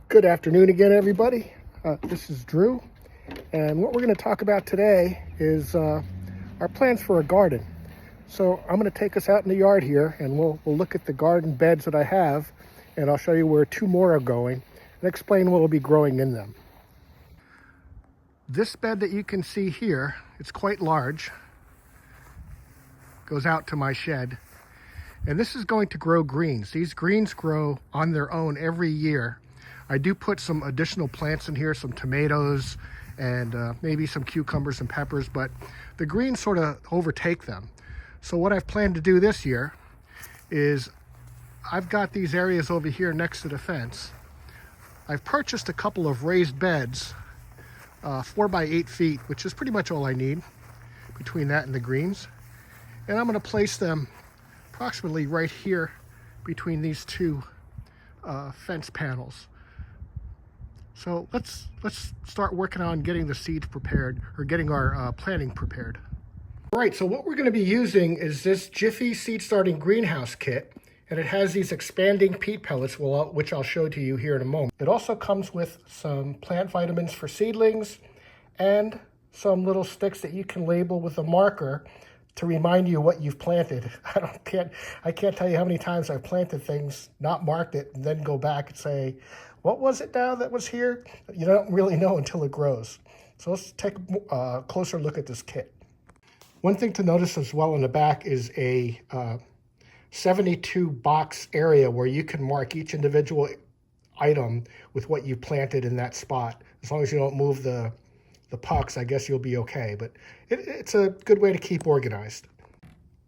Good afternoon again, everybody. This is Drew, and what we're going to talk about today is our plans for a garden. So I'm going to take us out in the yard here, and we'll look at the garden beds that I have, and I'll show you where two more are going, and explain what will be growing in them. This bed that you can see here, it's quite large, goes out to my shed, and this is going to grow greens. These greens grow on their own every year. I do put some additional plants in here, some tomatoes and maybe some cucumbers and peppers, but the greens sort of overtake them. So what I've planned to do this year is I've got these areas over here next to the fence. I've purchased a couple of raised beds, 4 by 8 feet, which is pretty much all I need between that and the greens. And I'm going to place them approximately right here between these two fence panels. So let's start working on getting the seeds prepared, or getting our planting prepared. All right, so what we're going to be using is this Jiffy Seed Starting greenhouse kit, and it has these expanding peat pellets, which I'll show to you here in a moment. It also comes with some plant vitamins for seedlings and some little sticks that you can label with a marker to remind you what you've planted. I can't tell you how many times I've planted things, not marked it, and then go back and say, what was it now that was here? You don't really know until it grows. So let's take a closer look at this kit. One thing to notice as well in the back is a 72 box area where you can mark each individual item with what you planted in that spot. As long as you don't move the pucks, I guess you'll be okay. But it's a good way to keep organized.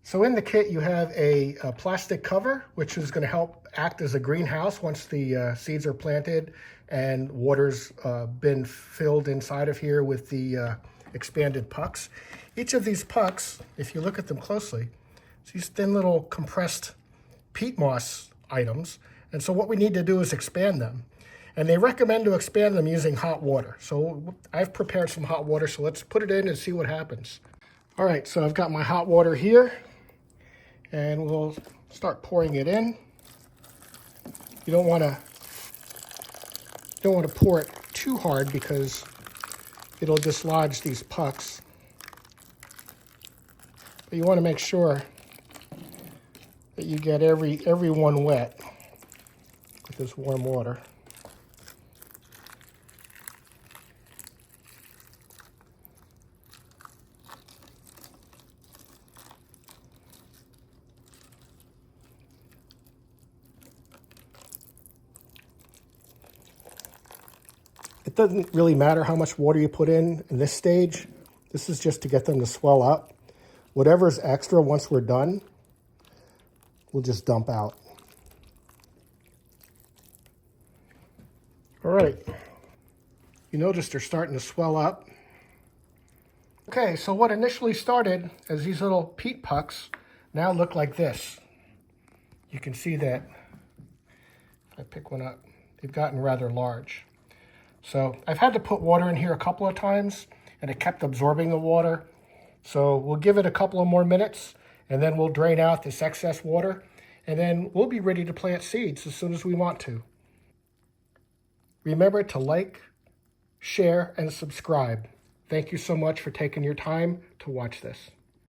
So in the kit, you have a plastic cover, which is going to help act as a greenhouse once the seeds are planted and water's been filled inside of here with the expanded pucks. Each of these pucks, if you look at them closely, it's these thin little compressed peat moss items. And so what we need to do is expand them. And they recommend to expand them using hot water. So I've prepared some hot water, so let's put it in and see what happens. All right, so I've got my hot water here, and we'll start pouring it in. You don't want to pour it too hard because it'll dislodge these pucks. But you want to make sure that you get every one wet with this warm water. It doesn't really matter how much water you put in this stage. This is just to get them to swell up. Whatever's extra, once we're done, we'll just dump out. All right. You notice they're starting to swell up. Okay, so what initially started as these little peat pucks now look like this. You can see that if I pick one up, they've gotten rather large. So I've had to put water in here a couple of times, and it kept absorbing the water. So we'll give it a couple of more minutes, and then we'll drain out this excess water, and then we'll be ready to plant seeds as soon as we want to. Remember to like, share, and subscribe. Thank you so much for taking your time to watch this.